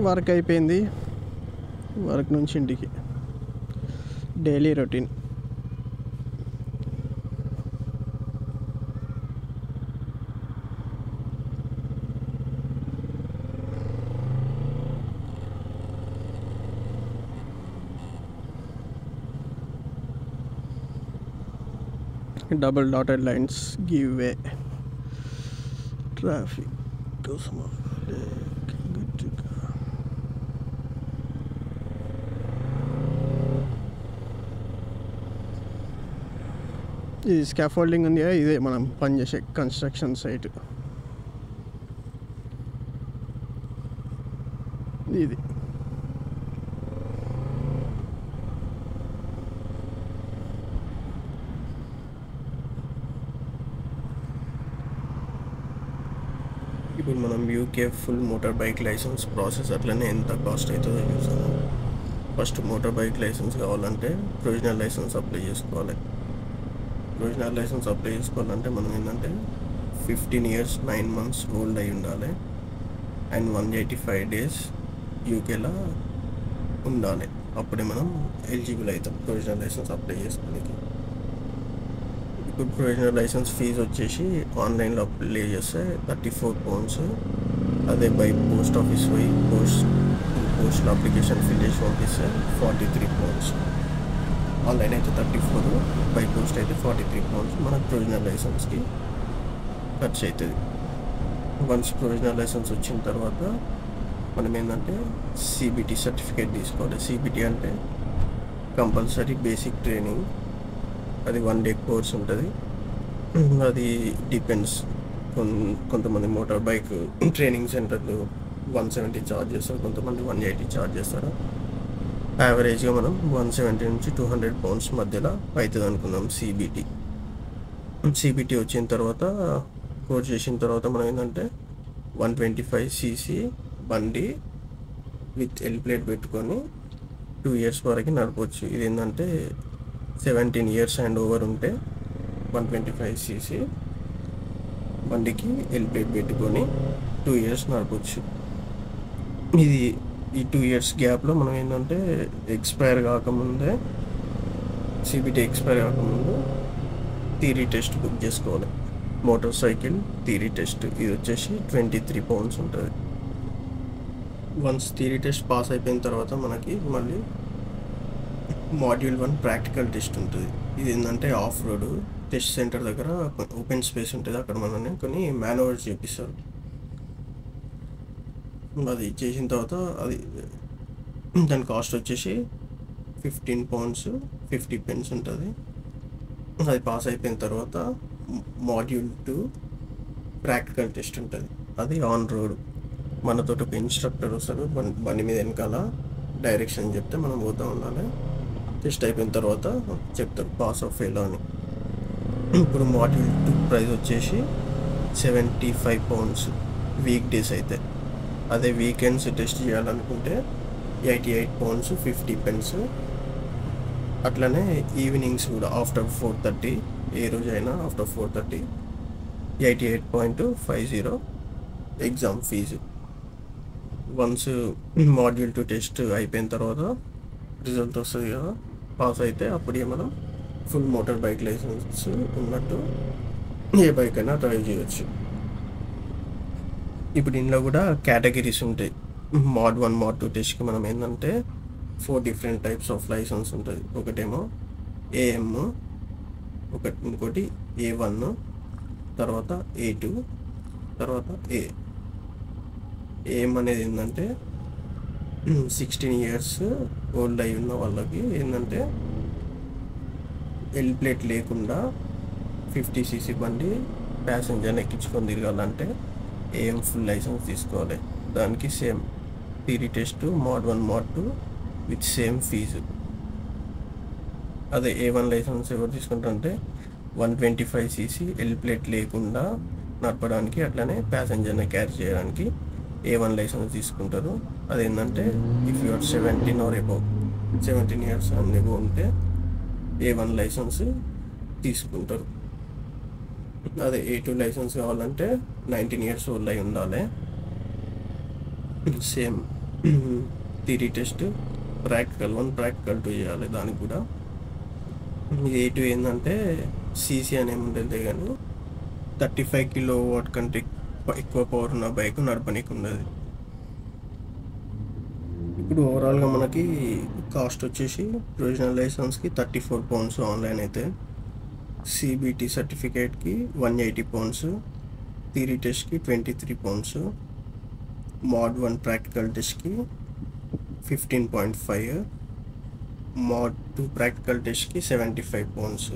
Work అయిపోయింది. Work నుంచి ఇంటికి daily routine. Double dotted lines give వే. ట్రాఫిక్ కోసం ఇది స్కాఫోల్డింగ్ ఉంది కదా, ఇదే మనం పనిచేసే కన్స్ట్రక్షన్ సైట్. ఇది ఇప్పుడు మనం UK full motor bike license process అట్లనే ఎంత కాస్ట్ అవుతుందో చూసాము. ఫస్ట్ మోటార్ బైక్ లైసెన్స్ కావాలంటే ప్రొవిజనల్ లైసెన్స్ అప్లై చేసుకోవాలి. ప్రొవిజనల్ లైసెన్స్ అప్లై చేసుకోవాలంటే మనం ఏంటంటే 15 years 9 months ఓల్డ్ అయి ఉండాలి అండ్ 185 days యూకేలో ఉండాలి. అప్పుడే మనం ఎలిజిబుల్ అవుతాం ప్రొవిజనల్ లైసెన్స్ అప్లై చేసుకోవడానికి. ఇప్పుడు ప్రొవిజనల్ లైసెన్స్ ఫీజు వచ్చేసి ఆన్లైన్లో అప్లై చేస్తే £34. అదే బై పోస్ట్ ఆఫీస్ పోయి పోస్ట్లో అప్లికేషన్ ఫిల్ చేసి పంపిస్తే £43. ఆన్లైన్ అయితే 34, బై పోస్ట్ అయితే £43 మనకు ప్రొవిజనల్ లైసెన్స్కి ఖర్చు అవుతుంది. వన్స్ ప్రొవిజనల్ లైసెన్స్ వచ్చిన తర్వాత మనం ఏంటంటే సిబిటి సర్టిఫికేట్ తీసుకోవాలి. సిబిటి అంటే కంపల్సరీ బేసిక్ ట్రైనింగ్. అది 1 day కోర్స్ ఉంటుంది. అది డిపెండ్స్. కొంతమంది మోటార్ బైక్ ట్రైనింగ్ సెంటర్లు 170 ఛార్జ్ చేస్తారు, కొంతమంది 180 ఛార్జ్ చేస్తారు. యావరేజ్గా మనం 170 నుంచి £200 మధ్యలో అవుతుంది అనుకుందాం సిబిటి. సిబిటి వచ్చిన తర్వాత కోర్స్ చేసిన తర్వాత మనం ఏంటంటే 125cc బండి విత్ ఎల్ ప్లేట్ పెట్టుకొని 2 years వరకు నడపవచ్చు. ఇది ఏంటంటే 17 years అండ్ ఓవర్ ఉంటే 125cc బండికి ఎల్ ప్లేట్ పెట్టుకొని 2 years నడపవచ్చు. ఇది ఈ 2 years గ్యాప్లో మనం ఏంటంటే ఎక్స్పైర్ కాకముందే సిబిటి ఎక్స్పైర్ కాకముందు థియరీ టెస్ట్ బుక్ చేసుకోవాలి. మోటార్ సైకిల్ థియరీ టెస్ట్ ఇది వచ్చేసి £23 ఉంటుంది. వన్స్ థియరీ టెస్ట్ పాస్ అయిపోయిన తర్వాత మనకి మళ్ళీ మాడ్యూల్ 1 ప్రాక్టికల్ టెస్ట్ ఉంటుంది. ఇది ఏంటంటే ఆఫ్ రోడ్ టెస్ట్ సెంటర్ దగ్గర ఓపెన్ స్పేస్ ఉంటుంది. అక్కడ మనల్ని కొన్ని మ్యానువర్స్ చేపిస్తారు. అది చేసిన తర్వాత దాని కాస్ట్ వచ్చేసి £15.50 ఉంటుంది. అది పాస్ అయిపోయిన తర్వాత మాడ్యూల్ 2 ప్రాక్టికల్ టెస్ట్ ఉంటుంది. అది ఆన్ రోడ్. మనతో ఒక ఇన్స్ట్రక్టర్ వస్తారు, బండి మీద వెనకాల డైరెక్షన్ చెప్తే మనం పోతూ ఉండాలి. టెస్ట్ అయిపోయిన తర్వాత చెప్తారు పాస్ ఆఫ్ ఫెయిల్ అని. ఇప్పుడు మాడ్యూల్ 2 ప్రైస్ వచ్చేసి £75 వీక్ డేస్ అయితే. అదే వీకెండ్స్ టెస్ట్ చేయాలనుకుంటే £88.50. అట్లనే ఈవినింగ్స్ కూడా ఆఫ్టర్ 4:30, ఏ రోజైనా after 4:30 $88.50 exam fee. Once module 2 test అయిపోయిన తర్వాత రిజల్ట్ వస్తుంది కదా, పాస్ అయితే అప్పుడే మనం ఫుల్ మోటార్ బైక్ లైసెన్స్ ఉన్నట్టు ఏ బైక్ అయినా డ్రైవ్ చేయొచ్చు. ఇప్పుడు ఇందులో కూడా కేటగిరీస్ ఉంటాయి. mod 1 mod 2 టెస్ట్కి మనం ఏంటంటే 4 different types ఆఫ్ లైసెన్స్ ఉంటుంది. ఒకటేమో AM, ఇంకోటి A1, తర్వాత A2, తర్వాత AM అనేది ఏంటంటే 16 years ఓల్డ్ అయి ఉన్న వాళ్ళకి ఏంటంటే ఎల్ ప్లేట్ లేకుండా 50cc బండి ప్యాసింజర్ని ఎక్కించుకొని తిరగాలంటే AM ఫుల్ లైసెన్స్ తీసుకోవాలి. దానికి same theory test mod 1 mod 2 with same fees. అదే A1 లైసెన్స్ ఎవరు తీసుకుంటారంటే 125cc ఎల్ ప్లేట్ లేకుండా నడపడానికి, అట్లనే ప్యాసింజర్ని క్యారీ చేయడానికి A1 లైసెన్స్ తీసుకుంటారు. అదేంటంటే if you are 17 or above 17 years and above ఉంటే A1 లైసెన్స్ తీసుకుంటారు. అదే A2 లైసెన్స్ కావాలంటే 19 years ఓల్డ్ అయి ఉండాలి. Same theory test, practical 1, practical 2 చేయాలి. దానికి కూడా ఇది A2 ఏంటంటే సీసీ అని ఏముంటుంది కానీ 35 కిలోవాట్ కంటే ఎక్కువ పవర్ ఉన్న బైక్ నడపనీకి ఉన్నది. ఇప్పుడు ఓవరాల్గా మనకి కాస్ట్ వచ్చేసి ప్రొవిజనల్ లైసెన్స్కి 34 పౌండ్స్ ఆన్లైన్ అయితే, సిబిటి సర్టిఫికేట్కి 180 పౌండ్స్, థియరీ టెస్ట్కి 23 పౌండ్స్, మోడ్ 1 ప్రాక్టికల్ టెస్ట్కి 15.5, మోడ్ 2 ప్రాక్టికల్ టెస్ట్కి 75 పౌండ్స్.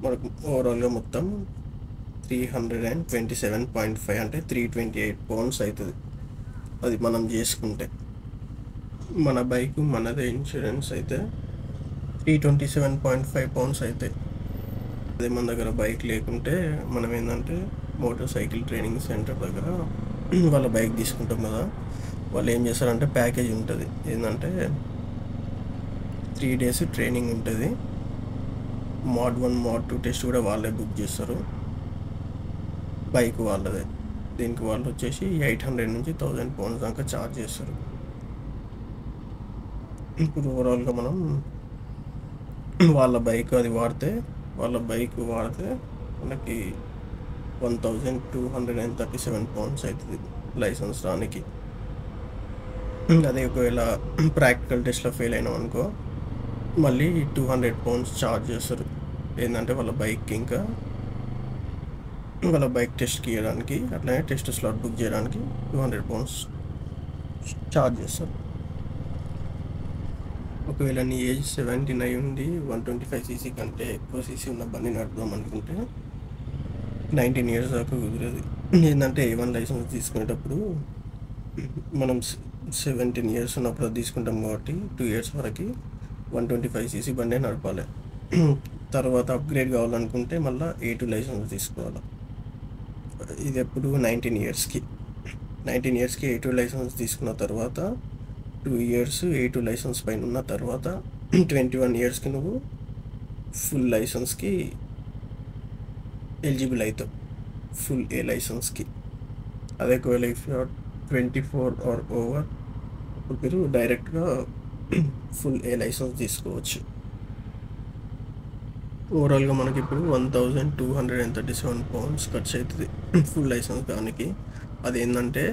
మనకు ఓవరాల్గా మొత్తం 327.5 అంటే 328 పౌండ్స్ అవుతుంది. అది మనం చేసుకుంటే మన బైక్ మనదే ఇన్సూరెన్స్ అయితే 327.5 పౌండ్స్ అవుతాయి. అదే మన దగ్గర బైక్ లేకుంటే మనం ఏంటంటే మోటార్ సైకిల్ ట్రైనింగ్ సెంటర్ దగ్గర వాళ్ళ బైక్ తీసుకుంటాం కదా, వాళ్ళు ఏం చేస్తారంటే ప్యాకేజ్ ఉంటుంది. ఏంటంటే 3 days ట్రైనింగ్ ఉంటుంది, మోడ్ 1 మోడ్ 2 టెస్ట్ కూడా వాళ్ళే బుక్ చేస్తారు, బైక్ వాళ్ళదే. దీనికి వాళ్ళు వచ్చేసి 800 నుంచి 1000 పౌండ్స్ దాకా ఛార్జ్ చేస్తారు. ఇప్పుడు ఓవరాల్గా మనం వాళ్ళ బైక్ వాడితే మనకి 1237 పౌండ్స్ అవుతుంది లైసెన్స్ రానికి. అదే ఒకవేళ ప్రాక్టికల్ టెస్ట్లో ఫెయిల్ అయినాం అనుకో మళ్ళీ 200 పౌండ్స్ ఛార్జ్ చేస్తారు. ఏంటంటే వాళ్ళ బైక్ టెస్ట్కి ఇవ్వడానికి, అట్లనే టెస్ట్ స్లాట్ బుక్ చేయడానికి 200 పౌండ్స్ ఛార్జ్ చేస్తారు. ఒకవేళ నీ ఏజ్ 79 ఉండి 125cc కంటే ఎక్కువ సీసీ ఉన్న బండి నడుపుదాం అనుకుంటే 19 years దాకా కుదిరేది. ఏంటంటే A1 లైసెన్స్ తీసుకునేటప్పుడు మనం 17 years ఉన్నప్పుడు తీసుకుంటాం కాబట్టి 2 years వరకు 125cc బండే నడపాలి. తర్వాత అప్గ్రేడ్ కావాలనుకుంటే మళ్ళీ A2 లైసెన్స్ తీసుకోవాలి. ఇది ఎప్పుడు 19 yearsకి A2 లైసెన్స్ తీసుకున్న తర్వాత 2 years A2 లైసెన్స్ పైన ఉన్న తర్వాత 21 yearsకి నువ్వు ఫుల్ లైసెన్స్కి ఎలిజిబుల్ అవుతావు, ఫుల్ A లైసెన్స్కి. అదే ఒకవేళ ఇఫ్ యూఆర్ 24 or over అప్పుడు మీరు డైరెక్ట్గా ఫుల్ A లైసెన్స్ తీసుకోవచ్చు. ఓవరాల్గా మనకి ఇప్పుడు 1237 పౌండ్స్ ఖర్చు అవుతుంది ఫుల్ లైసెన్స్ దానికి. అది ఏంటంటే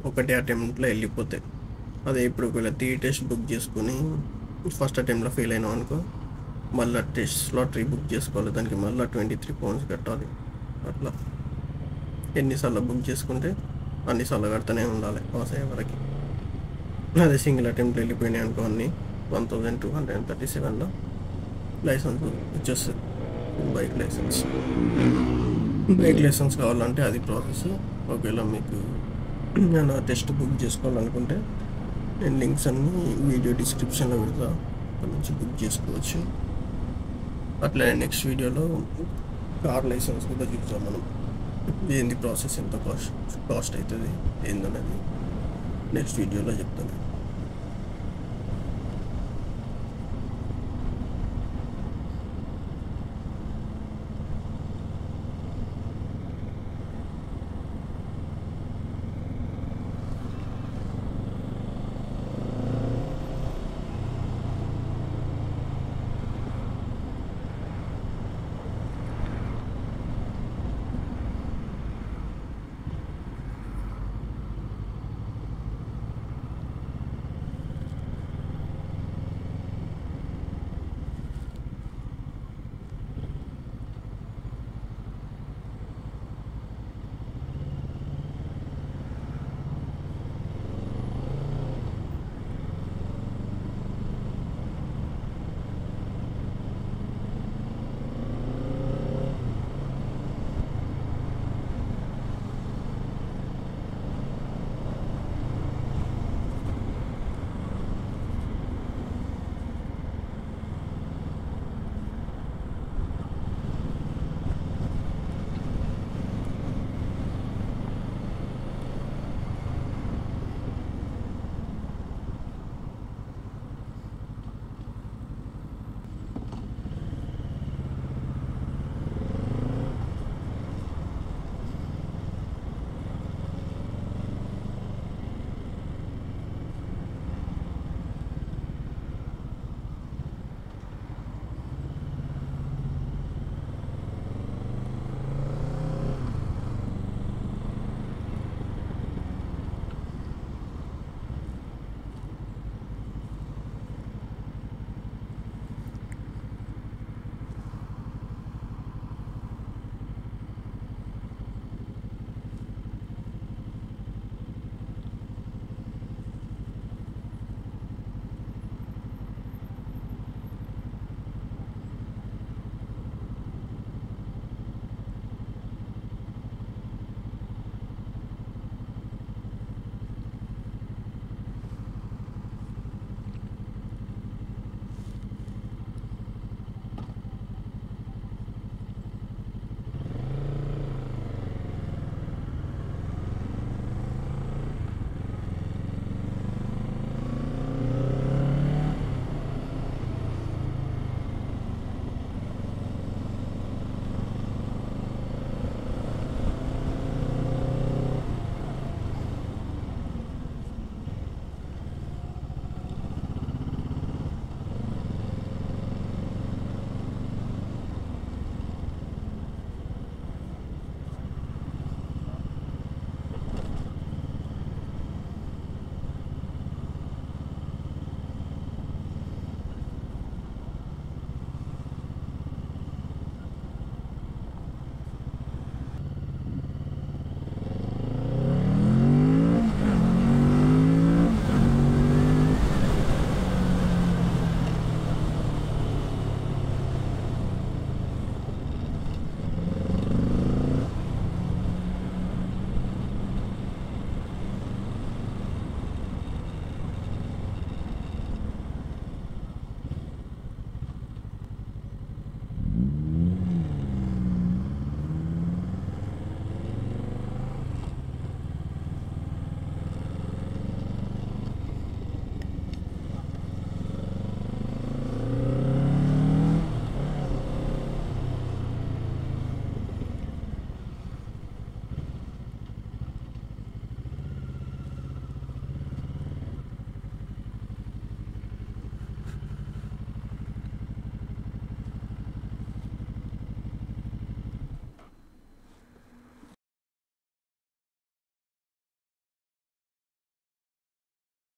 ఒకటే అటెంప్ట్లో వెళ్ళిపోతాయి. అదే ఇప్పుడు ఒకవేళ 3 టెస్ట్ బుక్ చేసుకుని ఫస్ట్ అటెంప్ట్లో ఫెయిల్ అయినాం అనుకో మళ్ళీ టెస్ట్ స్లాట్ బుక్ చేసుకోవాలి, దానికి మళ్ళీ 23 పౌండ్స్ కట్టాలి. అట్లా ఎన్నిసార్లు బుక్ చేసుకుంటే అన్నిసార్లు కడుతూనే ఉండాలి పాస్ అయ్యే వరకు. అదే సింగిల్ అటెంప్ట్ వెళ్ళిపోయినాయి అనుకో అన్ని 1237లో లైసెన్స్ వచ్చేస్తుంది. బైక్ లైసెన్స్ కావాలంటే అది ప్రాసెస్. ఒకవేళ మీకు నేను టెస్ట్ బుక్ చేసుకోవాలనుకుంటే నేను లింక్స్ అన్నీ వీడియో డిస్క్రిప్షన్లో పెడతా, అక్కడ నుంచి బుక్ చేసుకోవచ్చు. అట్లనే నెక్స్ట్ వీడియోలో కార్ లైసెన్స్ కూడా చూద్దాం మనం, ఏంది ప్రాసెస్, ఎంత కాస్ట్ అవుతుంది ఏందనేది నెక్స్ట్ వీడియోలో చెప్తాను.